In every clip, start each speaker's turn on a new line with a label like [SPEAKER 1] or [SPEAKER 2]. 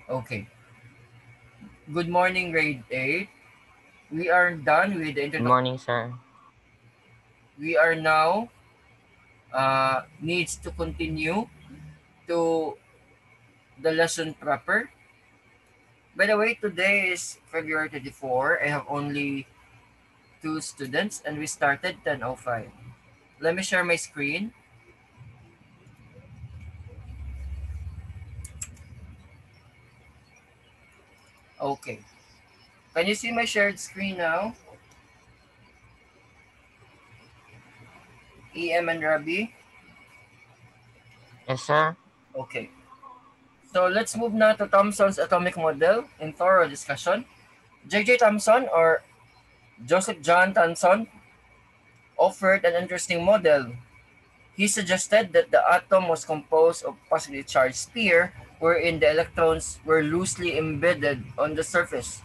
[SPEAKER 1] Okay. Good morning, grade 8. We are done with the
[SPEAKER 2] Good
[SPEAKER 1] introduction.
[SPEAKER 2] morning, sir.
[SPEAKER 1] We are now needs to continue to the lesson proper. By the way, today is February 24. I have only two students and we started 10:05. Let me share my screen. Okay. Can you see my shared screen now? EM and Rabi?
[SPEAKER 2] Yes, sir.
[SPEAKER 1] Okay. So let's move now to Thomson's atomic model in thorough discussion. J.J. Thomson or Joseph John Thomson offered an interesting model. He suggested that the atom was composed of positively charged sphere wherein the electrons were loosely embedded on the surface.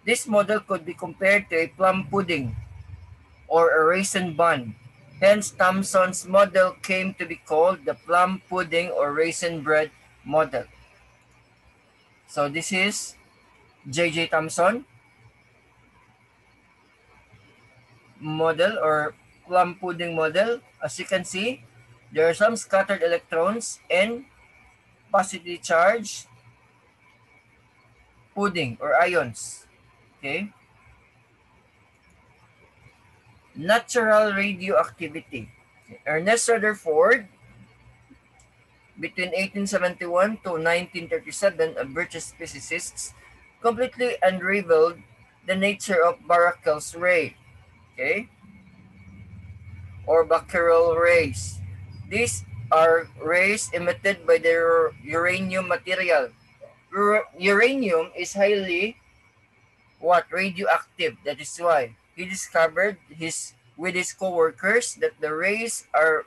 [SPEAKER 1] This model could be compared to a plum pudding or a raisin bun. Hence, Thomson's model came to be called the plum pudding or raisin bread model. So this is J.J. Thomson model or plum pudding model. As you can see, there are some scattered electrons and positively charged pudding or ions. Okay. Natural radioactivity. Ernest Rutherford, between 1871 to 1937, a British physicist, completely unraveled the nature of Barackel's ray, okay, or Becquerel rays. These are rays emitted by the uranium material. Uranium is highly what radioactive. That is why he discovered his with his co-workers that the rays are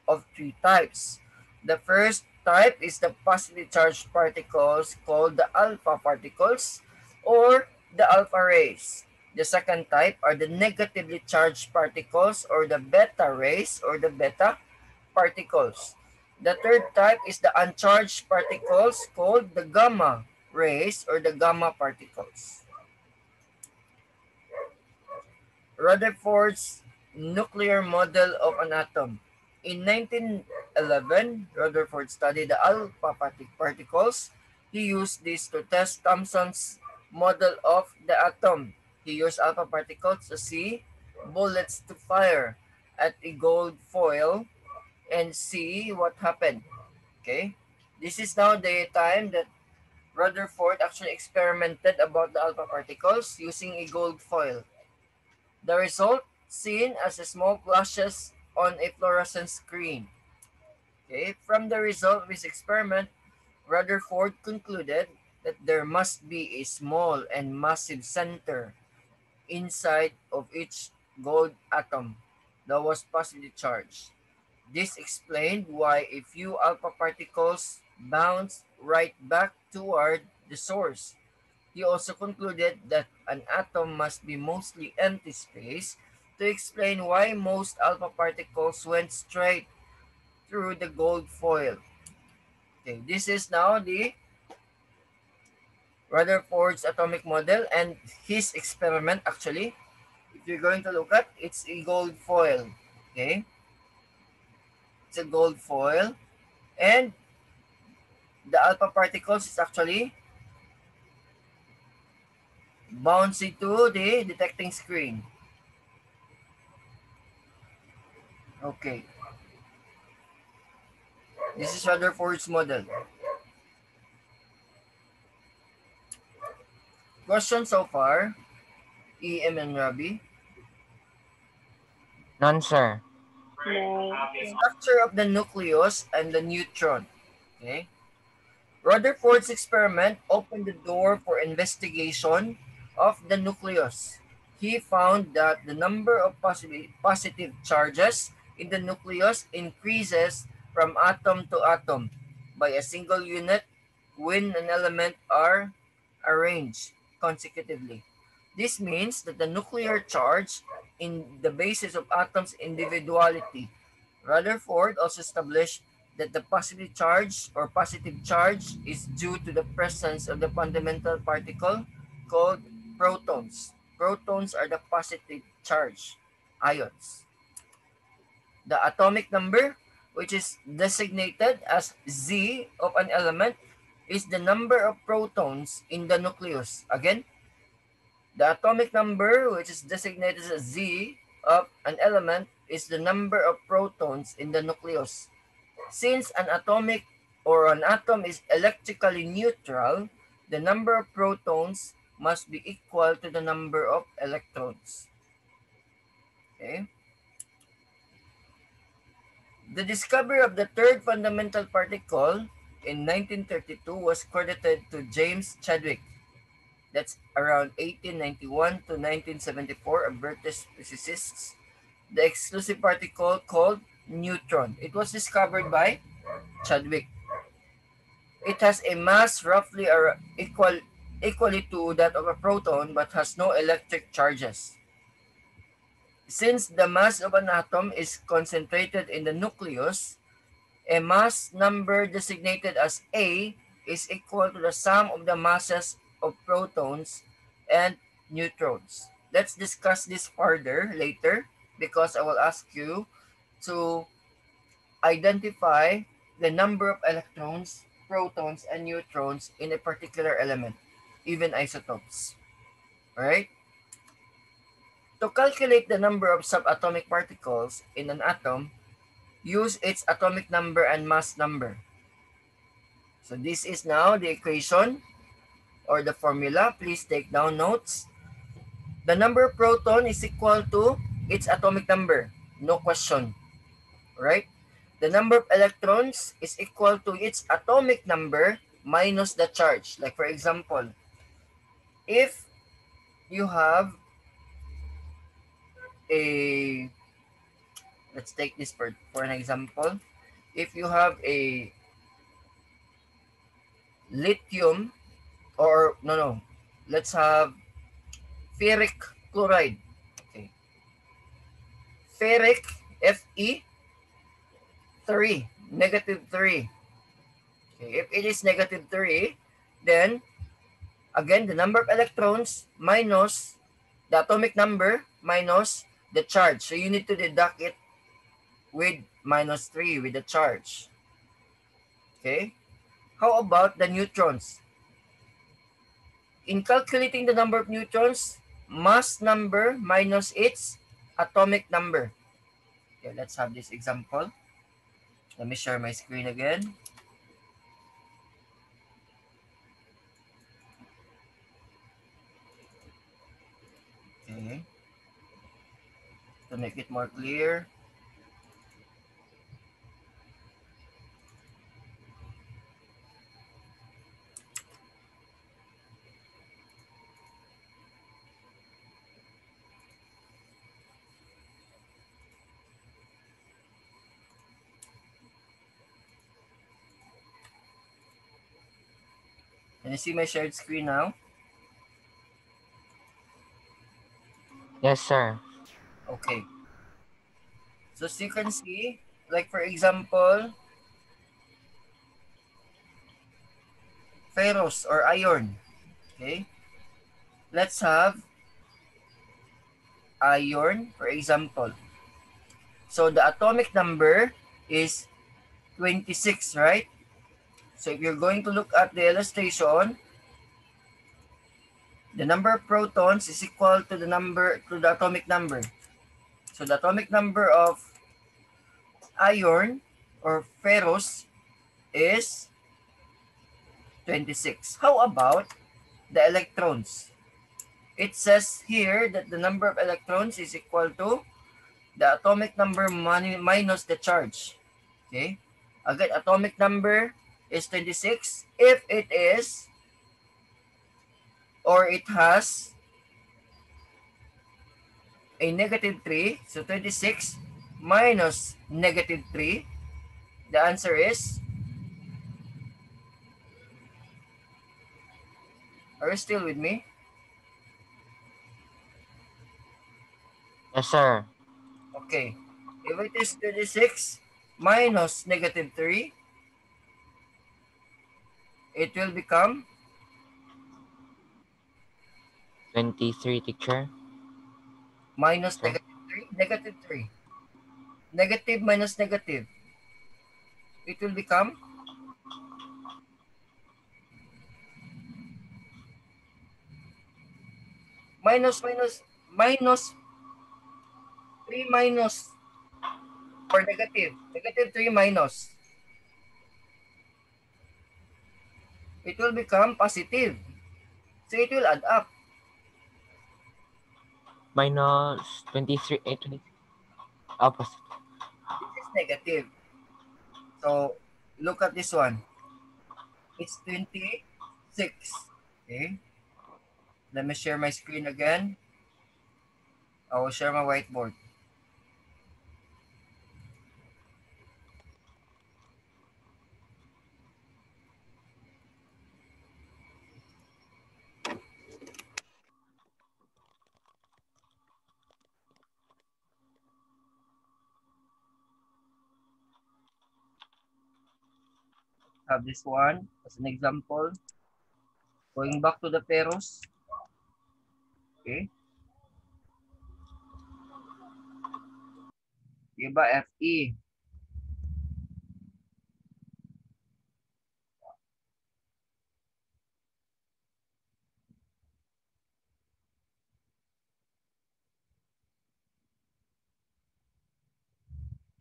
[SPEAKER 1] of three types. The first type is the positively charged particles called the alpha particles or the alpha rays. The second type are the negatively charged particles or the beta rays or the beta particles. The third type is the uncharged particles called the gamma rays or the gamma particles. Rutherford's nuclear model of an atom. In 1911, Rutherford studied the alpha particles. He used this to test Thomson's model of the atom. He used alpha particles to see bullets to fire at a gold foil and see what happened. Okay? This is now the time that Rutherford actually experimented about the alpha particles using a gold foil. The result seen as small flashes on a fluorescent screen. Okay, from the result of his experiment, Rutherford concluded that there must be a small and massive center inside of each gold atom that was positively charged. This explained why a few alpha particles bounced right back toward the source. He also concluded that an atom must be mostly empty space to explain why most alpha particles went straight through the gold foil. Okay, this is now the Rutherford's atomic model and his experiment actually. If you're going to look at, it's a gold foil. Okay, it's a gold foil and the alpha particles is actually bouncing to the detecting screen. Okay, this is Rutherford's model. Question so far, EM and Rabi.
[SPEAKER 2] None, sir.
[SPEAKER 3] No.
[SPEAKER 1] Structure of the nucleus and the neutron. Okay. Rutherford's experiment opened the door for investigation of the nucleus. He found that the number of positive charges in the nucleus increases from atom to atom by a single unit when an element are arranged consecutively. This means that the nuclear charge in the basis of atoms' individuality. Rutherford also established that the positive charge or positive charge is due to the presence of the fundamental particle called protons. Protons are the positive charge ions. The atomic number, which is designated as Z of an element, is the number of protons in the nucleus. Again, the atomic number, which is designated as Z of an element, is the number of protons in the nucleus. Since an atomic or an atom is electrically neutral, the number of protons must be equal to the number of electrons. Okay? The discovery of the third fundamental particle in 1932 was credited to James Chadwick. That's around 1891 to 1974, a British physicist. The exclusive particle called neutron. It was discovered by Chadwick. It has a mass roughly equally to that of a proton but has no electric charges. Since the mass of an atom is concentrated in the nucleus, a mass number designated as A is equal to the sum of the masses of protons and neutrons. Let's discuss this further later because I will ask you to identify the number of electrons, protons, and neutrons in a particular element, even isotopes. Alright? To calculate the number of subatomic particles in an atom, use its atomic number and mass number. So this is now the equation or the formula. Please take down notes. The number of proton is equal to its atomic number. No question. Right? The number of electrons is equal to its atomic number minus the charge. Like for example, if you have a, let's take this for an example. If you have a lithium, or no, let's have ferric chloride. Okay. Ferric, Fe, 3, negative 3. Okay. If it is negative 3, then again, the number of electrons minus the atomic number minus the charge. So you need to deduct it with minus 3 with the charge. Okay. How about the neutrons? In calculating the number of neutrons, mass number minus its atomic number. Okay, let's have this example. Let me share my screen again. Okay. To make it more clear. Can you see my shared screen now?
[SPEAKER 2] Yes, sir.
[SPEAKER 1] Okay. So as you can see, like for example, ferrous or iron. Okay. Let's have iron, for example. So the atomic number is 26, right? So if you're going to look at the illustration, the number of protons is equal to the atomic number. So the atomic number of iron or ferrous is 26. How about the electrons? It says here that the number of electrons is equal to the atomic number minus the charge. Okay? Again, atomic number is 26. If it is or it has a negative 3, so 26 minus negative 3, the answer is, are you still with me?
[SPEAKER 2] Yes, sir.
[SPEAKER 1] Okay. If it is 26 minus negative 3, it will become
[SPEAKER 2] 23, teacher.
[SPEAKER 1] minus
[SPEAKER 2] Sir.
[SPEAKER 1] negative 3. Negative minus negative. It will become minus 3 minus or negative. Negative 3 minus. It will become positive. So it will add up.
[SPEAKER 2] Minus 23, 20. Opposite.
[SPEAKER 1] This is negative. So look at this one. It's 26. Okay. Let me share my screen again. I will share my whiteboard. Have this one as an example. Going back to the Peros. Okay. Iba FE.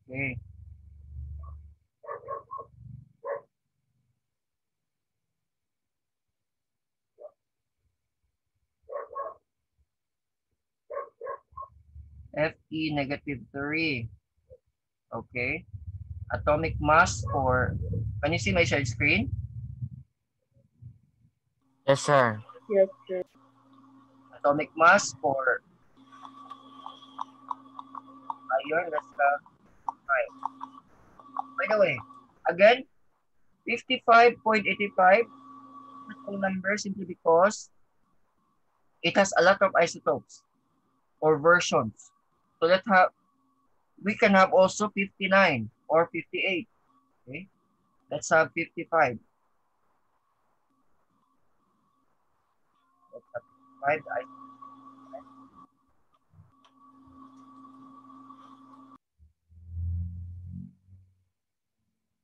[SPEAKER 1] Okay. Fe negative 3. Okay. Atomic mass for, can you see my shared screen?
[SPEAKER 2] Yes, sir.
[SPEAKER 3] Yes, sir.
[SPEAKER 1] Atomic mass for iron, that's the 5. By the way, again, 55.85 whole number simply because it has a lot of isotopes or versions. So we can have also 59 or 58. Okay, let's have 55. Let's have 55.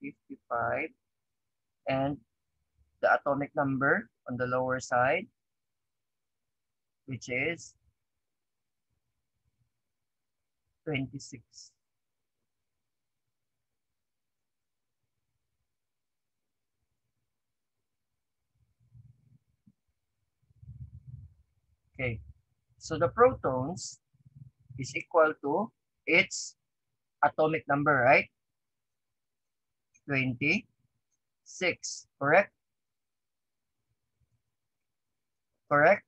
[SPEAKER 1] 55 and the atomic number on the lower side, which is 26. Okay, so the protons is equal to its atomic number, right? 26, correct? Correct?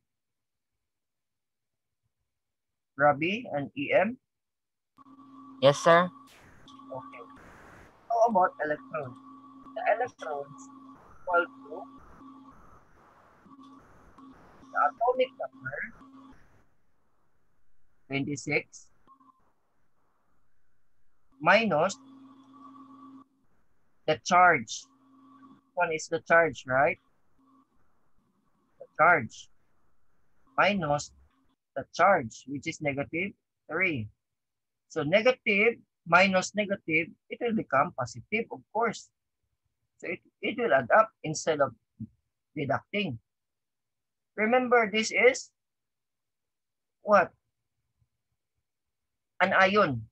[SPEAKER 1] Rabi and EM?
[SPEAKER 2] Yes, sir.
[SPEAKER 1] Okay. How about electrons? The electrons equal to the atomic number 26 minus the charge. One is the charge, right? The charge minus the charge, which is negative 3. So negative minus negative, it will become positive, of course. So it will add up instead of deducting. Remember, this is what? An ion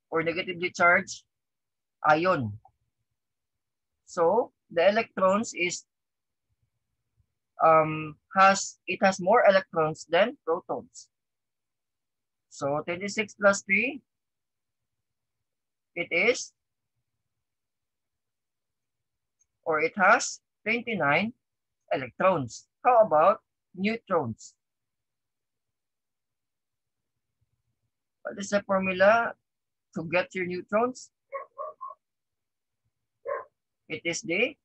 [SPEAKER 1] or negatively charged ion. So the electrons is has more electrons than protons. So 26 plus 3, it is, or it has 29 electrons. How about neutrons? What is the formula to get your neutrons? It is the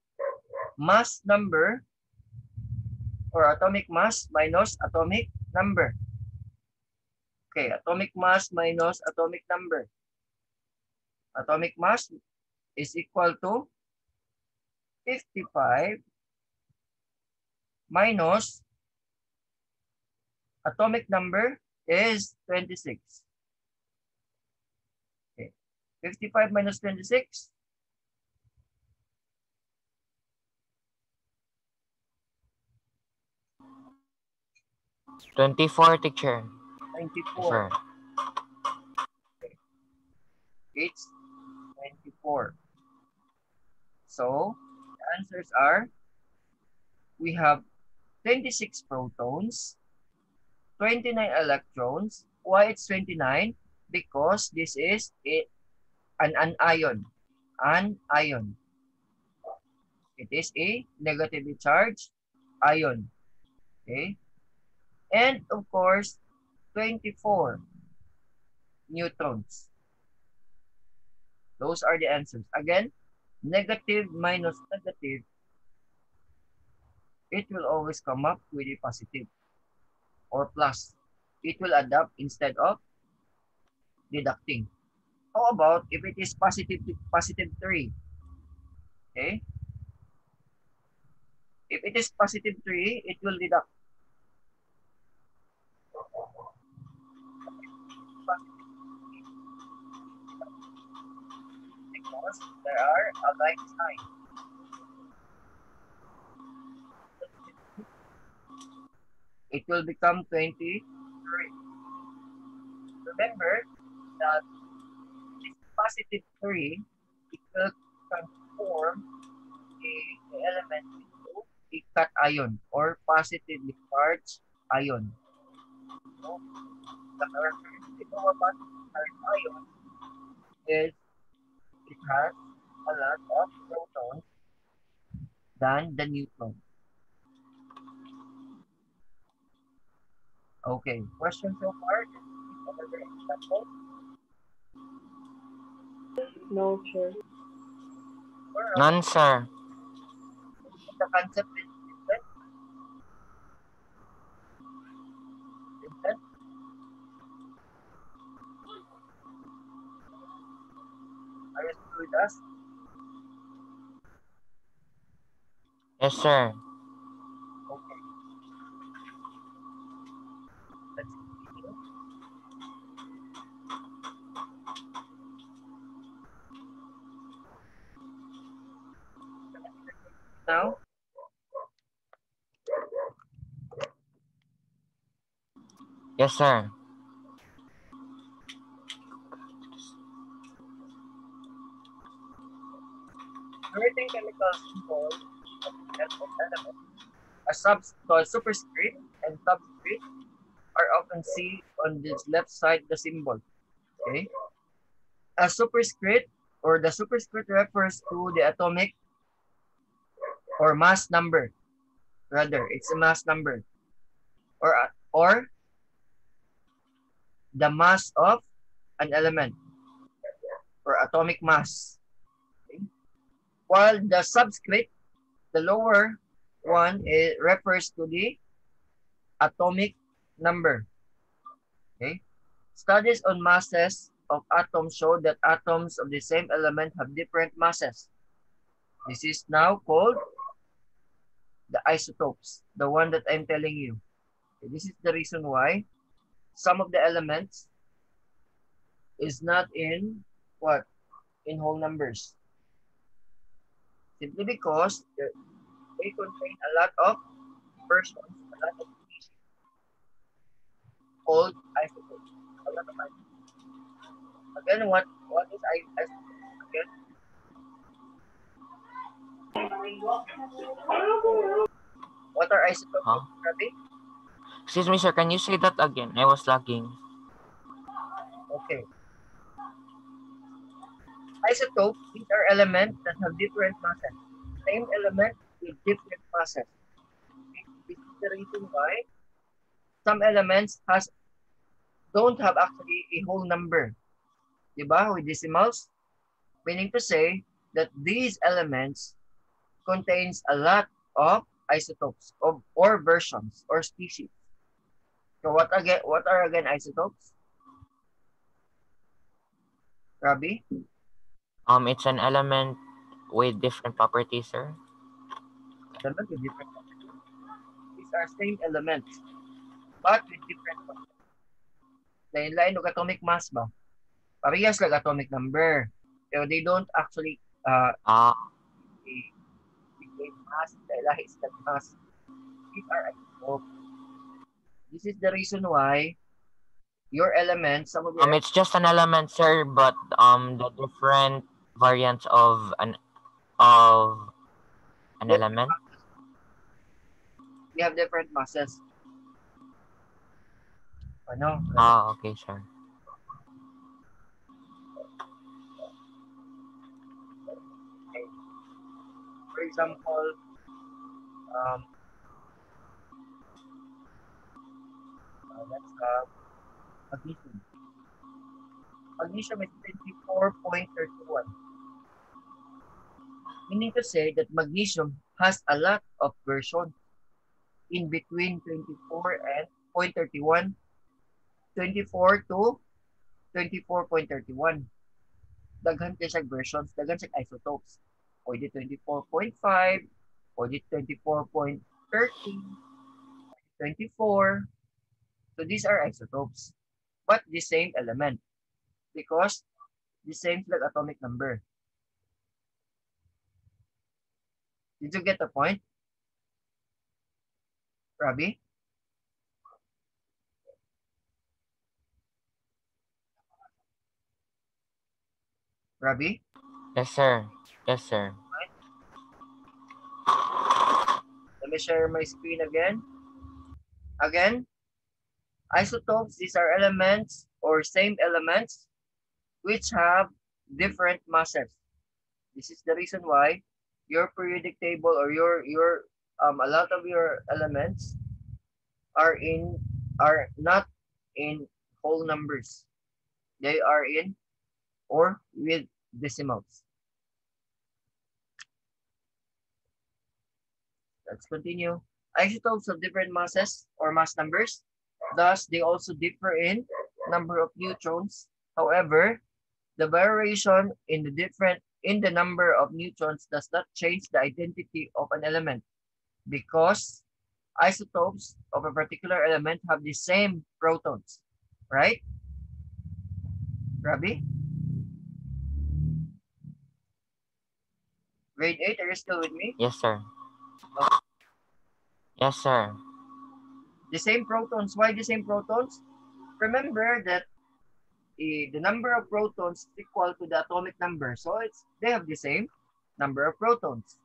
[SPEAKER 1] mass number or atomic mass minus atomic number. Okay, atomic mass minus atomic number. Atomic mass is equal to 55 minus atomic number is 26. Okay. 55 minus 26.
[SPEAKER 2] 24, teacher.
[SPEAKER 1] 24.
[SPEAKER 2] Sir.
[SPEAKER 1] Okay. It's 24. So, the answers are, we have 26 protons, 29 electrons. Why it's 29? Because this is an ion. An ion. It is a negatively charged ion. Okay? And of course, 24 neutrons. Those are the answers. Again, negative minus negative, it will always come up with a positive or plus. It will add up instead of deducting. How about if it is positive 3? Okay? If it is positive 3, it will deduct. Because there are a like sign. It will become 23. Remember that this positive 3, it will transform the element into a cation or positively charged ion. So, the characteristic of a positively charged ion is it has a lot of protons than the neutron. Okay, question so far? Another example?
[SPEAKER 3] No, sir.
[SPEAKER 2] None, sir.
[SPEAKER 1] The concept is different. Different. Are you still with us?
[SPEAKER 2] Yes, sir.
[SPEAKER 1] Okay. Let's continue. Now,
[SPEAKER 2] Yes, sir.
[SPEAKER 1] certain chemical symbols of element, a superscript and subscript are often seen on the left side of the symbol. Okay? A superscript or the superscript refers to the atomic or mass number. Rather, it's a mass number. Or the mass of an element or atomic mass. Okay? While the subscript, the lower one, it refers to the atomic number. Okay? Studies on masses of atoms show that atoms of the same element have different masses. This is now called the isotopes, the one that I'm telling you. Okay, this is the reason why some of the elements is not in what? In whole numbers. Simply because they contain a lot of versions, a lot of species called isotopes. A lot of isotopes. Again, what is isotope? Again, what are isotopes,
[SPEAKER 2] Huh?
[SPEAKER 1] Rabi?
[SPEAKER 2] Excuse me, sir. Can you say that again? I was lagging.
[SPEAKER 1] Okay. Isotopes, these are elements that have different masses. Same element with different masses. Okay? This is the reason why some elements don't have actually a whole number. Diba? With decimals. Meaning to say that these elements contains a lot of isotopes or versions or species. So what are again isotopes? Rabi?
[SPEAKER 2] It's an element with different properties, sir.
[SPEAKER 1] Element with different properties. These are same elements, but with different properties. Lain-lain og atomic mass ba? Parehas lang atomic number. Pero they don't actually
[SPEAKER 2] Ah,
[SPEAKER 1] became mass, lahi sila mass. These are isotopes. This is the reason why your elements, some of your
[SPEAKER 2] it's just an element, sir, but the different variants of an
[SPEAKER 1] different
[SPEAKER 2] element.
[SPEAKER 1] masses, they have different masses. Ano?
[SPEAKER 2] Okay, sir.
[SPEAKER 1] Okay. For example, um, let's have magnesium. Magnesium is 24.31. Meaning to say that magnesium has a lot of versions in between 24 and 0.31, 24 to 24.31. Daghan kay siya versions, daghan siya isotopes. Pwede 24.5, pwede 24.30, 24. So these are isotopes, but the same element because the same like atomic number. Did you get the point, Robbie? Robbie?
[SPEAKER 2] Yes, sir. Yes, sir.
[SPEAKER 1] Let me share my screen again. Again, isotopes, these are elements or same elements which have different masses. This is the reason why your periodic table or your a lot of your elements are not in whole numbers. They are in or with decimals. Let's continue. Isotopes of different masses or mass numbers. Thus, they also differ in number of neutrons. However, the variation in the number of neutrons does not change the identity of an element because isotopes of a particular element have the same protons, right? Rabi? Grade 8, are you still with me?
[SPEAKER 2] Yes, sir.
[SPEAKER 1] Okay.
[SPEAKER 2] Yes, sir.
[SPEAKER 1] The same protons. Why the same protons? Remember that the number of protons is equal to the atomic number. So they have the same number of protons.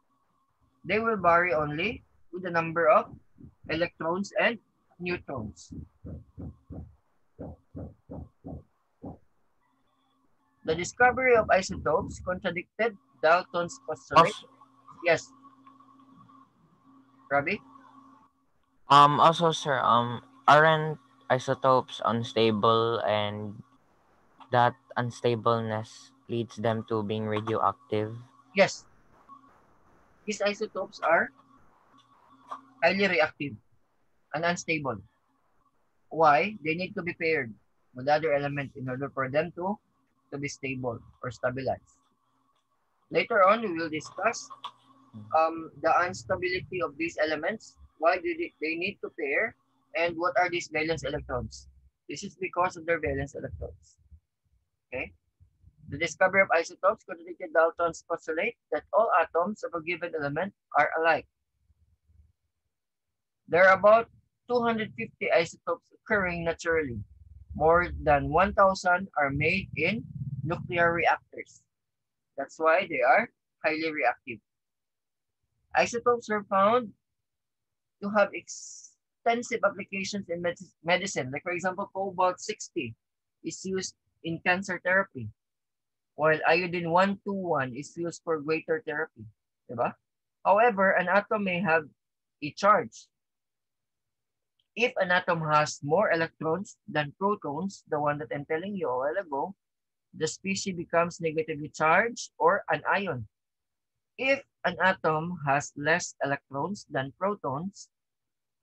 [SPEAKER 1] They will vary only with the number of electrons and neutrons. The discovery of isotopes contradicted Dalton's postulate.
[SPEAKER 2] Also,
[SPEAKER 1] Yes, Rabi?
[SPEAKER 2] also, sir, aren't isotopes unstable, and that unstableness leads them to being radioactive?
[SPEAKER 1] Yes, these isotopes are highly reactive and unstable. Why? They need to be paired with other element in order for them to be stable or stabilized. Later on, we will discuss the instability of these elements. Why do they need to pair? And what are these valence electrons? This is because of their valence electrons. Okay. The discovery of isotopes contradicted Dalton's postulate that all atoms of a given element are alike. There are about 250 isotopes occurring naturally. More than 1,000 are made in nuclear reactors. That's why they are highly reactive. Isotopes are found to have extensive applications in medicine. Like for example, cobalt-60 is used in cancer therapy, while iodine-121 is used for greater therapy. Diba? However, an atom may have a charge. If an atom has more electrons than protons, the one that I'm telling you a while ago, the species becomes negatively charged or an ion. If an atom has less electrons than protons,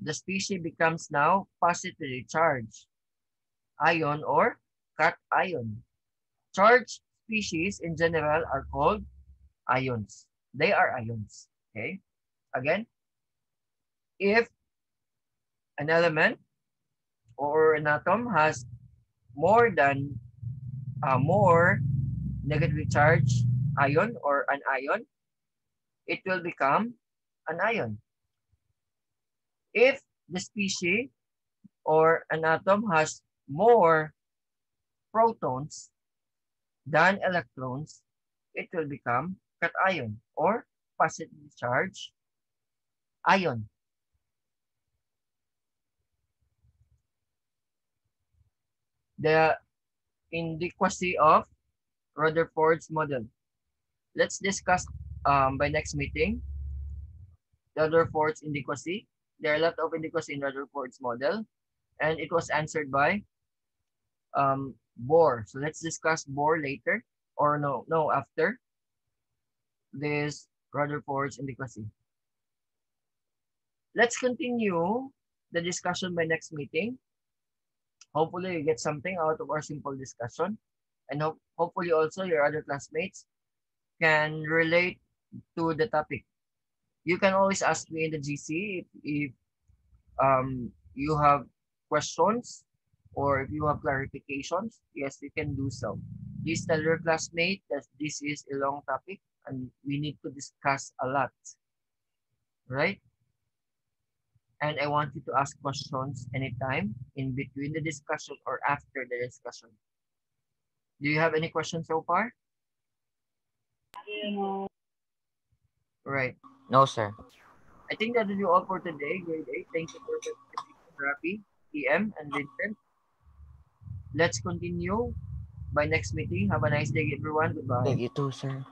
[SPEAKER 1] the species becomes now positively charged, ion or cation. Charged species in general are called ions. They are ions. Okay. Again, if an element or an atom has more negatively charged ion or an ion, it will become an ion. If the species or an atom has more protons than electrons, it will become cation or positively charged ion. The inadequacy of Rutherford's model. Let's discuss by next meeting Rutherford's inadequacy. There are a lot of inadequacy in Rutherford's model, and it was answered by Bohr. So let's discuss Bohr later, or no, after this Rutherford's inadequacy. Let's continue the discussion by next meeting. Hopefully you get something out of our simple discussion, and hopefully also your other classmates can relate to the topic. You can always ask me in the GC if you have questions or if you have clarifications. Yes, you can do so. Please tell your classmate that this is a long topic and we need to discuss a lot, right? And I want you to ask questions anytime in between the discussion or after the discussion. Do you have any questions so far?
[SPEAKER 3] No.
[SPEAKER 1] Right.
[SPEAKER 2] No, sir.
[SPEAKER 1] I think that will be all for today, grade 8. Thank you for participating, Rafi, TM, and Vincent. Let's continue by next meeting. Have a nice day, everyone. Goodbye.
[SPEAKER 2] Thank you too, sir.